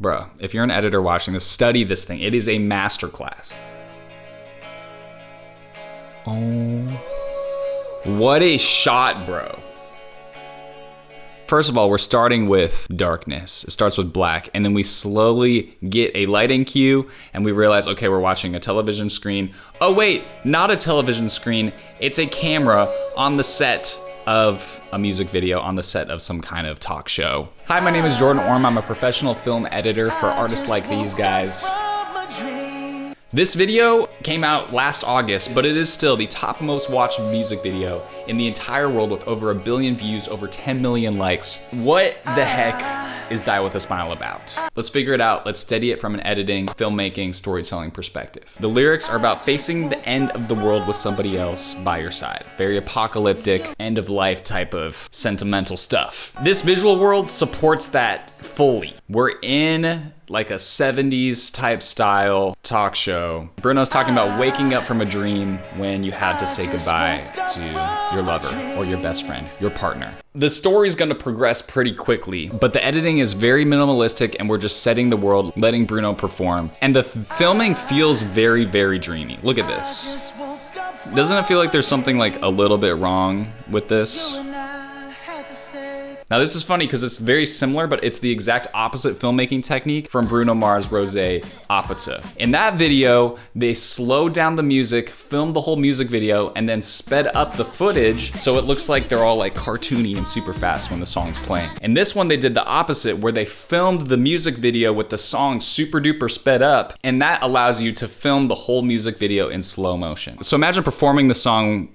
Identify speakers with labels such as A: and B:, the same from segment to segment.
A: Bruh, if you're an editor watching this, study this thing. It is a masterclass. Oh, what a shot, bro. First of all, we're starting with darkness. It starts with black, and then we slowly get a lighting cue, and we realize, okay, we're watching a television screen. Oh wait, not a television screen. It's a camera on the set of a music video, on the set of some kind of talk show. Hi, my name is Jordan Orm. I'm a professional film editor for artists like these guys. This video came out last August, but it is still the top most watched music video in the entire world with over 1 billion views, over 10 million likes. What the heck is Die With A Smile about? Let's figure it out. Let's study it from an editing, filmmaking, storytelling perspective. The lyrics are about facing the end of the world with somebody else by your side. Very apocalyptic, end of life type of sentimental stuff. This visual world supports that fully. We're in like a 70s type style talk show. Bruno's talking about waking up from a dream when you had to say goodbye to your lover or your best friend, your partner. The story's gonna progress pretty quickly, but the editing is very minimalistic and we're just setting the world, letting Bruno perform. And the filming feels very, very dreamy. Look at this. Doesn't it feel like there's something like a little bit wrong with this? Now this is funny because it's very similar, but it's the exact opposite filmmaking technique from Bruno Mars' Rosé Apata. In that video, they slowed down the music, filmed the whole music video, and then sped up the footage so it looks like they're all like cartoony and super fast when the song's playing. In this one, they did the opposite where they filmed the music video with the song super duper sped up, and that allows you to film the whole music video in slow motion. So imagine performing the song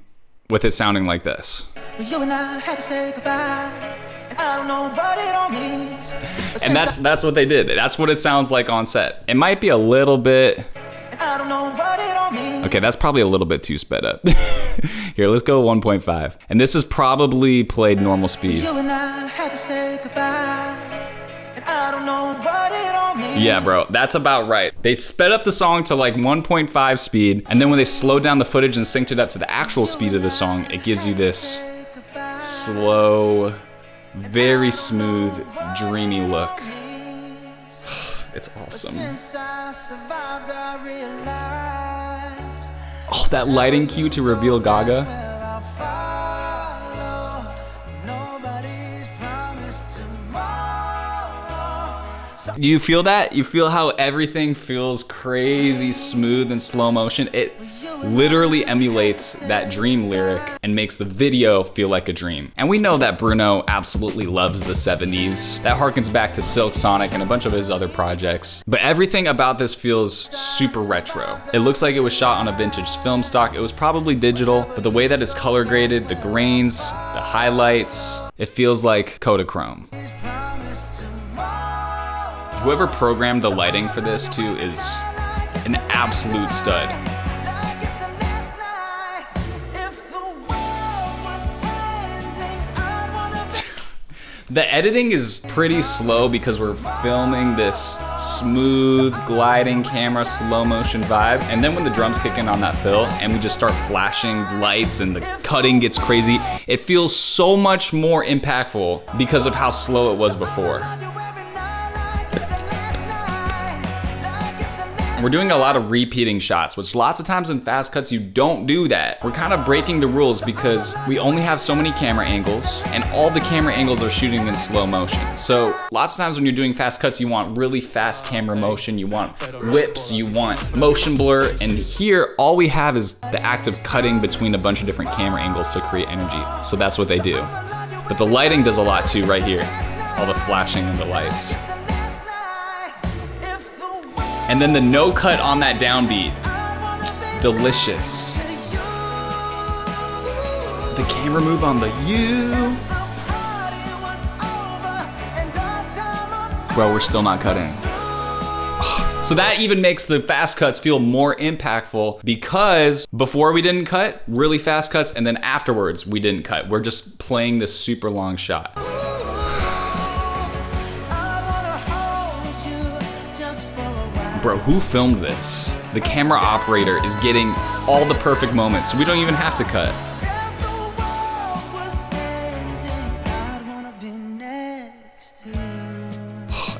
A: with it sounding like this.
B: You and I had to say goodbye. I don't know what it all means.
A: And that's what they did. That's what it sounds like on set. It might be a little bit.
B: I don't know what it all means.
A: Okay, that's probably a little bit too sped up. Here, let's go 1.5. And this is probably played normal speed.
B: You and I had to say goodbye. And I don't know what it all means.
A: Yeah, bro, that's about right. They sped up the song to like 1.5 speed, and then when they slowed down the footage and synced it up to the actual speed of the song, it gives you this slow, very smooth, dreamy look. It's awesome. Oh, that lighting cue to reveal Gaga. You feel that? You feel how everything feels crazy smooth in slow motion? It literally emulates that dream lyric and makes the video feel like a dream. And we know that Bruno absolutely loves the 70s. That harkens back to Silk Sonic and a bunch of his other projects. But everything about this feels super retro. It looks like it was shot on a vintage film stock. It was probably digital, but the way that it's color graded, the grains, the highlights, it feels like Kodachrome. Whoever programmed the lighting for this too is an absolute stud. The editing is pretty slow because we're filming this smooth, gliding camera, slow motion vibe. And then when the drums kick in on that fill and we just start flashing lights and the cutting gets crazy, it feels so much more impactful because of how slow it was before. We're doing a lot of repeating shots, which lots of times in fast cuts, you don't do that. We're kind of breaking the rules because we only have so many camera angles and all the camera angles are shooting in slow motion. So lots of times when you're doing fast cuts, you want really fast camera motion, you want whips, you want motion blur. And here, all we have is the act of cutting between a bunch of different camera angles to create energy. So that's what they do. But the lighting does a lot too right here. All the flashing and the lights. And then the no cut on that downbeat. Delicious. The camera move on the U. Bro, we're still not cutting. So that even makes the fast cuts feel more impactful because before we didn't cut, really fast cuts, and then afterwards we didn't cut. We're just playing this super long shot. Bro, who filmed this? The camera operator is getting all the perfect moments, so we don't even have to cut.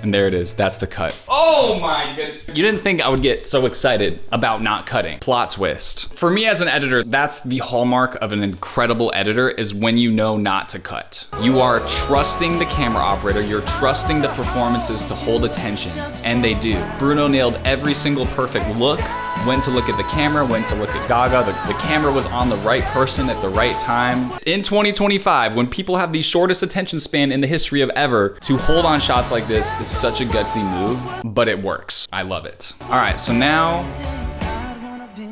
A: And there it is, that's the cut. Oh my goodness. You didn't think I would get so excited about not cutting. Plot twist. For me as an editor, that's the hallmark of an incredible editor, is when you know not to cut. You are trusting the camera operator, you're trusting the performances to hold attention, and they do. Bruno nailed every single perfect look, when to look at the camera, when to look at Gaga. The camera was on the right person at the right time. In 2025, when people have the shortest attention span in the history of ever, to hold on shots like this is such a gutsy move, but it works. I love it. All right, so now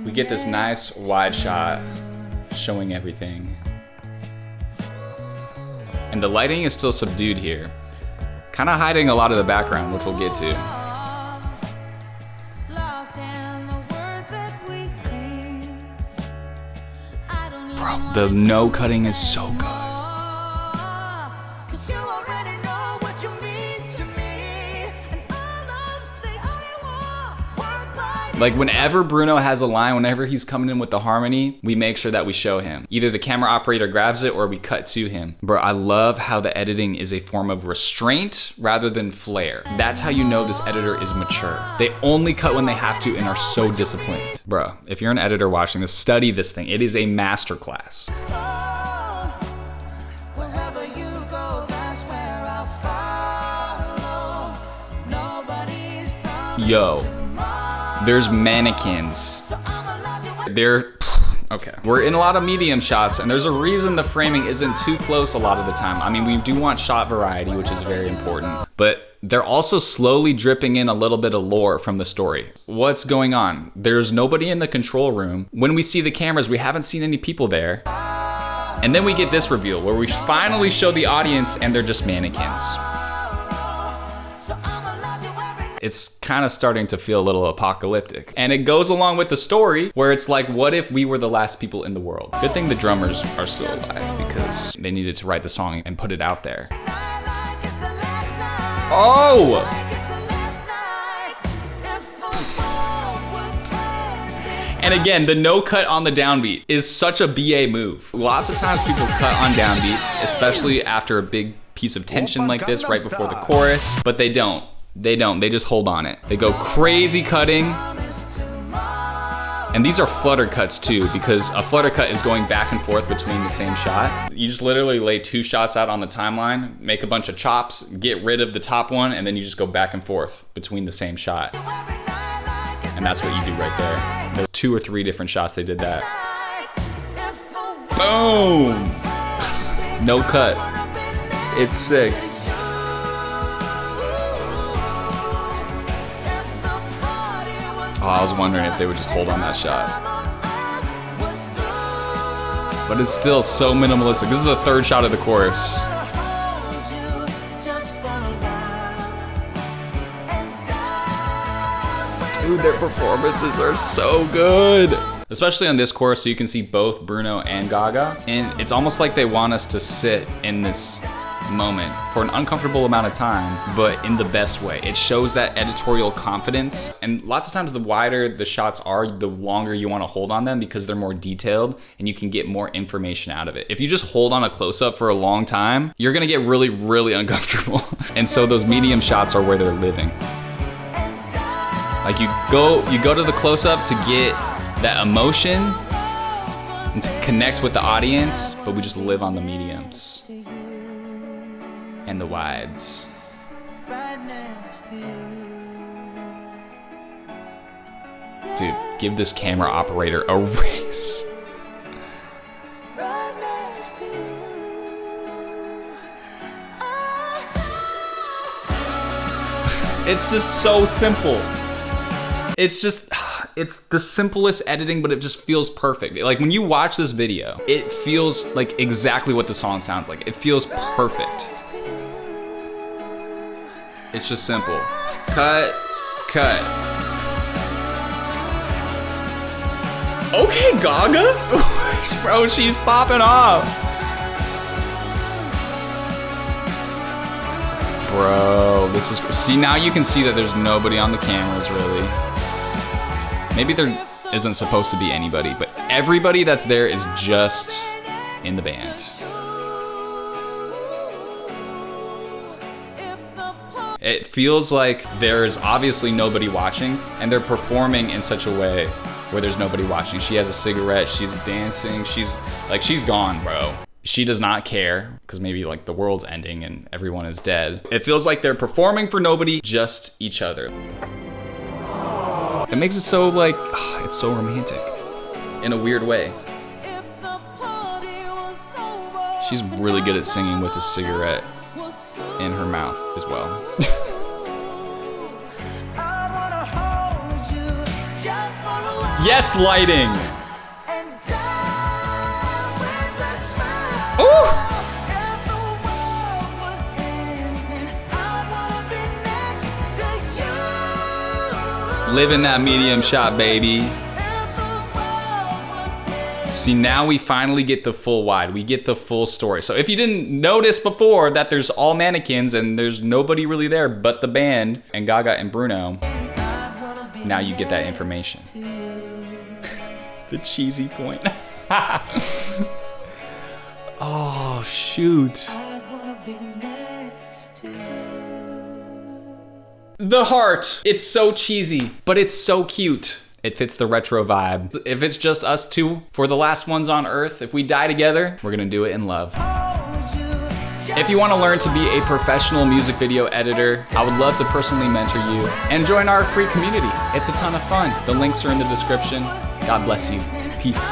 A: we get this nice wide shot showing everything. And the lighting is still subdued here, kind of hiding a lot of the background, which we'll get to. Bro, the no cutting is so good. Like whenever Bruno has a line, whenever he's coming in with the harmony, we make sure that we show him. Either the camera operator grabs it or we cut to him. Bro, I love how the editing is a form of restraint rather than flair. That's how you know this editor is mature. They only cut when they have to and are so disciplined. Bro, if you're an editor watching this, study this thing. It is a masterclass. Yo. There's mannequins. Okay. We're in a lot of medium shots, and there's a reason the framing isn't too close a lot of the time. I mean, we do want shot variety, which is very important, but they're also slowly dripping in a little bit of lore from the story. What's going on? There's nobody in the control room. When we see the cameras, we haven't seen any people there. And then we get this reveal where we finally show the audience and they're just mannequins. It's kind of starting to feel a little apocalyptic. And it goes along with the story where it's like, what if we were the last people in the world? Good thing the drummers are still alive because they needed to write the song and put it out there. Oh! And again, the no cut on the downbeat is such a BA move. Lots of times people cut on downbeats, especially after a big piece of tension like this right before the chorus, but they don't. They just hold on it. They go crazy cutting. And these are flutter cuts too, because a flutter cut is going back and forth between the same shot. You just literally lay two shots out on the timeline, make a bunch of chops, get rid of the top one, and then you just go back and forth between the same shot. And that's what you do right there. There were 2 or 3 different shots they did that. Boom! No cut. It's sick. Oh, I was wondering if they would just hold on that shot. But it's still so minimalistic. This is the 3rd shot of the chorus. Dude, their performances are so good. Especially on this chorus, so you can see both Bruno and Gaga. And it's almost like they want us to sit in this moment for an uncomfortable amount of time, but in the best way. It shows that editorial confidence, and lots of times the wider the shots are, the longer you want to hold on them because they're more detailed and you can get more information out of it. If you just hold on a close-up for a long time, you're gonna get really, really uncomfortable. And so those medium shots are where they're living. Like you go to the close-up to get that emotion and to connect with the audience, but we just live on the mediums and the wides. Dude, give this camera operator a raise. It's just so simple. It's the simplest editing, but it just feels perfect. Like when you watch this video, it feels like exactly what the song sounds like. It feels perfect. It's just simple. Cut, cut. Okay, Gaga? Bro, she's popping off. Bro, this is, see, now you can see that there's nobody on the cameras really. Maybe there isn't supposed to be anybody, but everybody that's there is just in the band. It feels like there's obviously nobody watching, and they're performing in such a way where there's nobody watching. She has a cigarette, she's dancing, she's gone, bro. She does not care, because maybe like the world's ending and everyone is dead. It feels like they're performing for nobody, just each other. It makes it so like, it's so romantic in a weird way. She's really good at singing with a cigarette in her mouth as well. Yes, lighting. Ooh. Live in that medium shot, baby. See, now we finally get the full wide. We get the full story. So if you didn't notice before that there's all mannequins and there's nobody really there but the band and Gaga and Bruno, now you get that information. The cheesy point. Oh, shoot. The heart. It's so cheesy, but it's so cute. It fits the retro vibe. If it's just us two for the last ones on Earth, if we die together, we're gonna do it in love. If you want to learn to be a professional music video editor, I would love to personally mentor you and join our free community. It's a ton of fun. The links are in the description. God bless you. Peace.